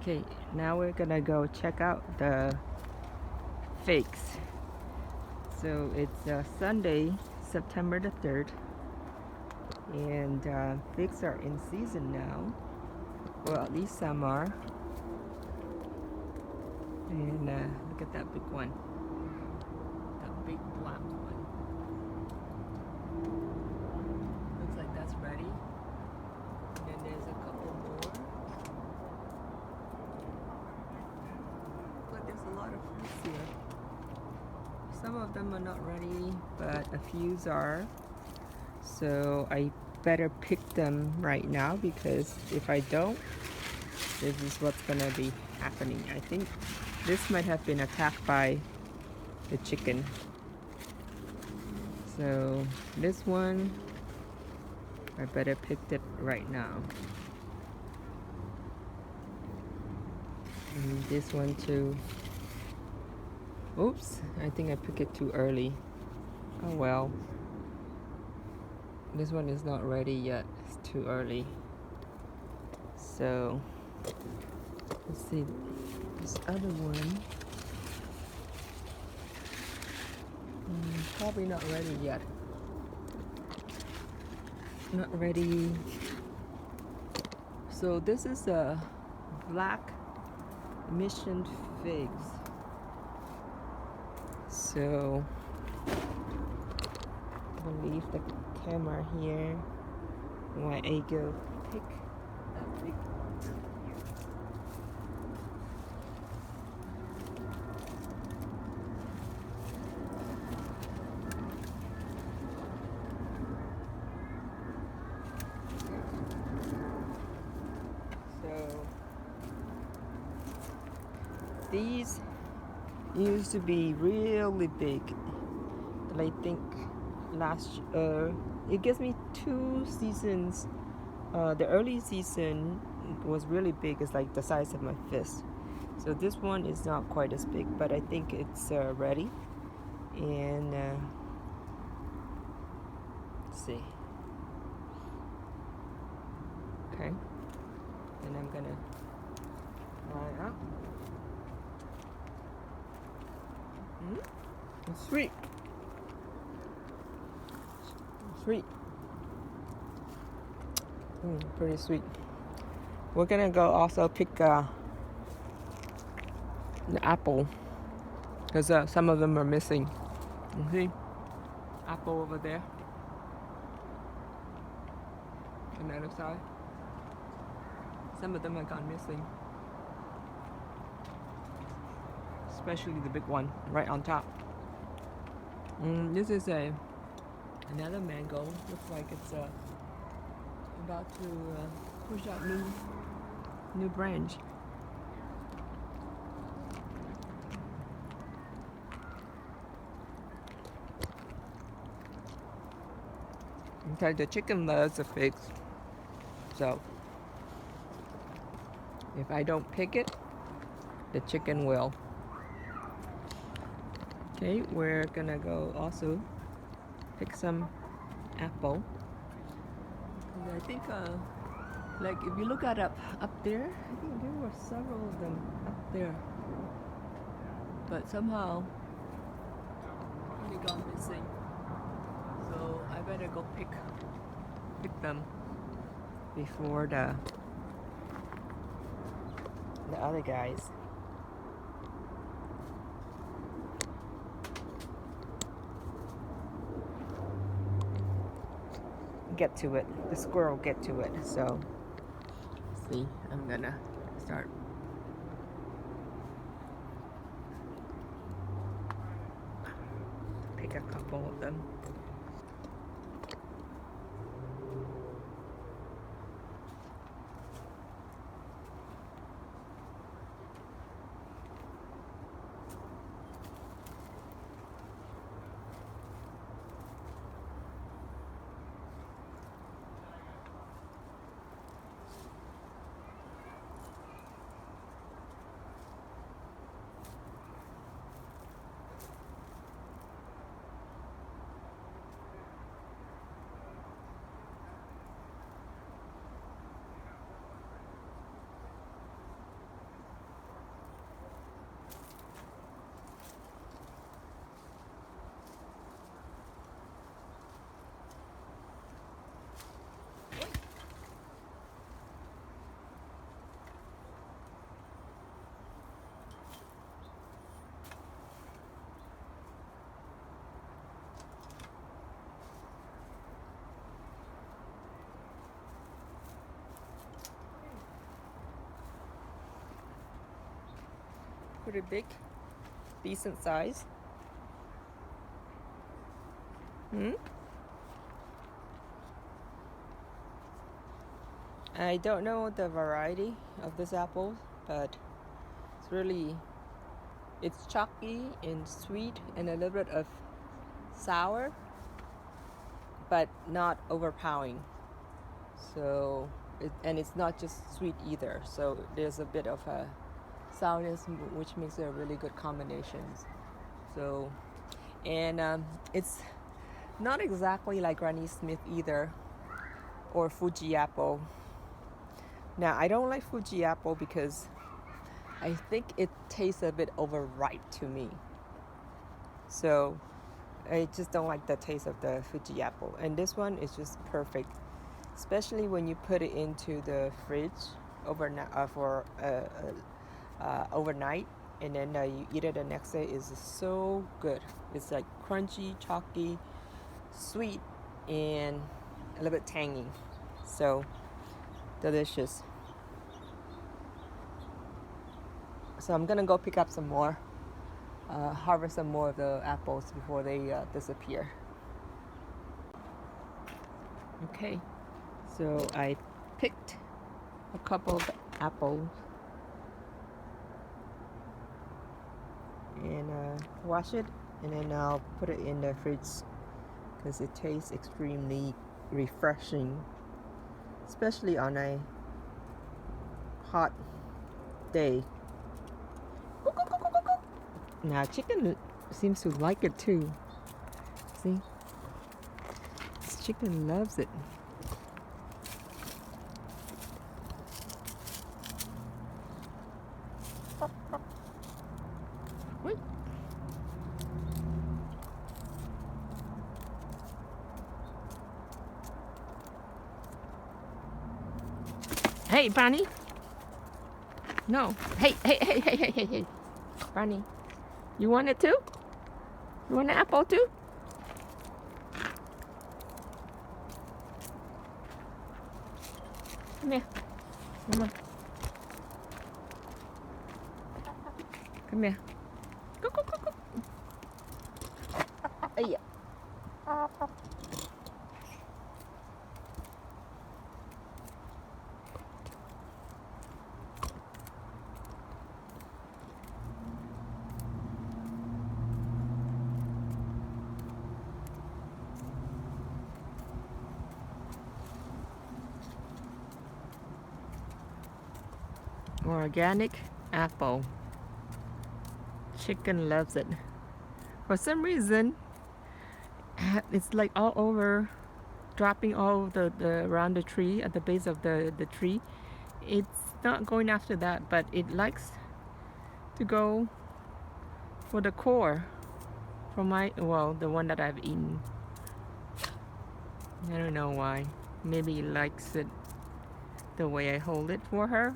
Okay, now we're gonna go check out the figs. So it's Sunday, September the 3rd, and figs are in season now. Well, at least some are. And look at that big one, that big black one. Looks like that's ready. And then there's a couple more. But there's a lot of fruits here. Some of them are not ready, but a few are. So I better pick them right now, because if I don't, this is what's gonna be happening. I think this might have been attacked by the chicken. So this one, I better pick it right now. And this one too. Oops, I think I picked it too early. Oh well. This one is not ready yet. It's too early. So let's see this other one. Probably not ready yet. Not ready. So this is a black mission figs. So I'll leave the camera here while I go pick that big one here. So these used to be really big, but I think it gives me 2 seasons. The early season was really big. It's like the size of my fist. So this one is not quite as big, but I think it's ready. And let's see. Okay, and I'm gonna try out. It's sweet. Sweet. Pretty sweet. We're gonna go also pick the apple, because some of them are missing. You see? Apple over there. On the other side. Some of them are gone missing. Especially the big one right on top. This is another mango. Looks like it's about to push out new branch. Okay, the chicken loves the figs, so if I don't pick it, the chicken will. Okay, we're gonna go also pick some apple. And I think like if you look at up there, I think there were several of them up there, but somehow they gone missing. So I better go pick them before the other guys. Get to it. The squirrel get to it. So see, I'm gonna start. Pick a couple of them. Pretty big, decent size. I don't know the variety of this apple, but it's chalky and sweet and a little bit of sour, but not overpowering. So, and it's not just sweet either. So there's a bit of a sourness, which makes it a really good combination. So, and it's not exactly like Granny Smith either, or Fuji apple. Now, I don't like Fuji apple because I think it tastes a bit overripe to me. So I just don't like the taste of the Fuji apple. And this one is just perfect, especially when you put it into the fridge overnight overnight, and then you eat it the next day. Is so good. It's like crunchy, chalky, sweet, and a little bit tangy. So delicious. So I'm gonna go pick up some more, harvest some more of the apples before they disappear. Okay, so I picked a couple of apples and wash it, and then I'll put it in the fridge because it tastes extremely refreshing, especially on a hot day. Now chicken seems to like it too. See? This chicken loves it. Wait. Hey, Bunny. No. Hey. Bunny. You want it too? You want an apple too? Come here. Come on. Come here. Go. Hey. Organic apple. Chicken loves it. For some reason, it's like all over, dropping all the around the tree, at the base of the tree. It's not going after that, but it likes to go for the core from the one that I've eaten. I don't know why. Maybe it likes it the way I hold it for her.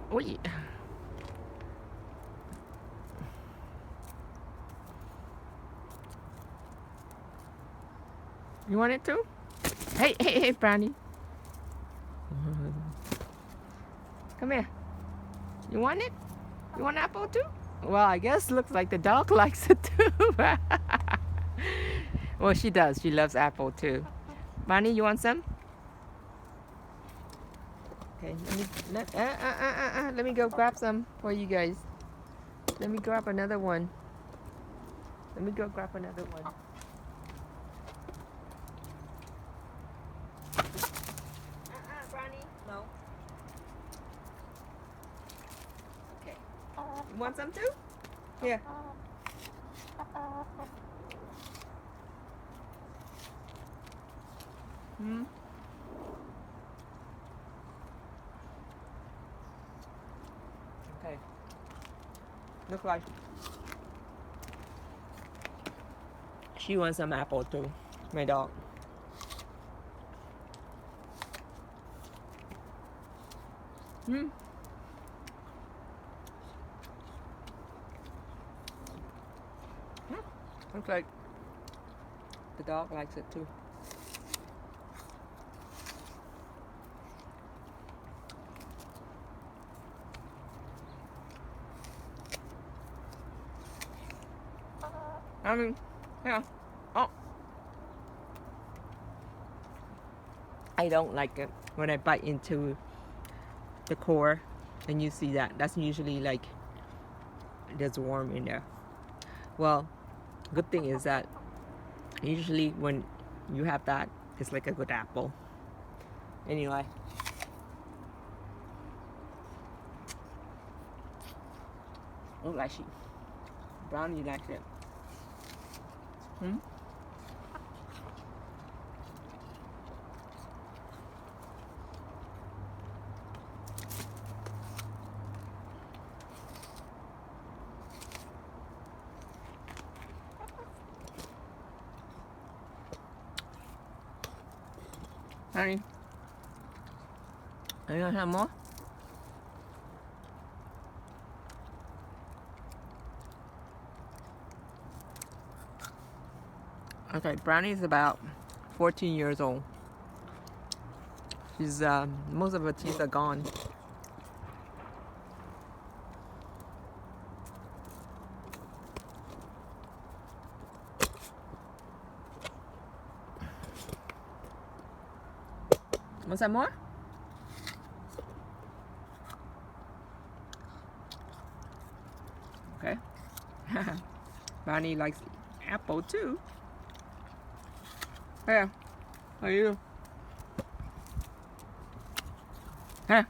Oh yeah. You want it too? Hey, Brownie. Come here. You want it? You want apple too? Well, I guess looks like the dog likes it too. Well, she does. She loves apple too. Bonnie, you want some? Okay, let me go grab some for you guys. Let me grab another one. Bonnie, no. Okay. You want some too? Here. Okay. Look like she wants some apple too, my dog. Looks like the dog likes it too. I mean, yeah. Oh, I don't like it when I bite into the core and you see that. That's usually like there's a worm in there. Well, good thing is that usually when you have that, it's like a good apple. Anyway. Oh, like she. Brownie likes it. Hmm? Honey, are you gonna have more? Okay, Brownie is about 14 years old. She's most of her teeth are gone. Want some more? Okay. Brownie likes apple too. Here, how are you? Here.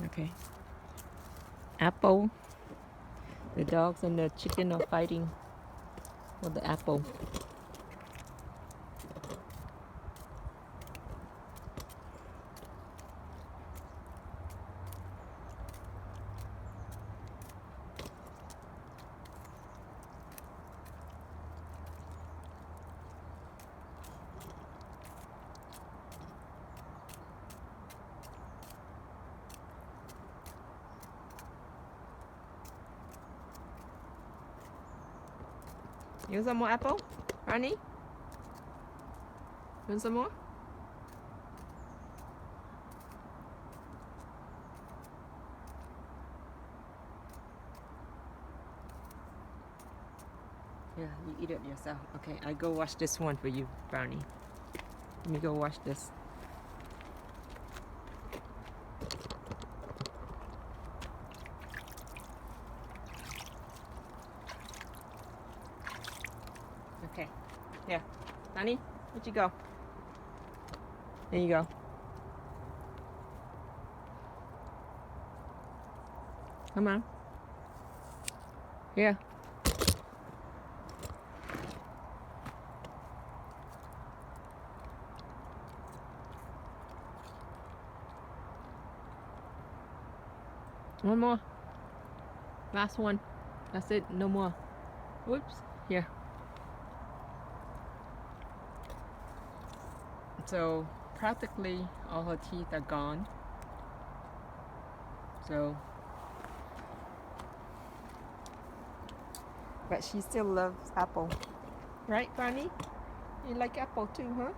Okay. Apple. The dogs and the chicken are fighting for the apple. You want some more apple? Honey? You want some more? Yeah, you eat it yourself. Okay, I go wash this one for you, Brownie. Let me go wash this. Okay. Yeah. Honey, where'd you go? There you go. Come on. Here. One more. Last one. That's it. No more. Whoops. Here. So practically all her teeth are gone. So, but she still loves apple. Right, Barney? You like apple too, huh?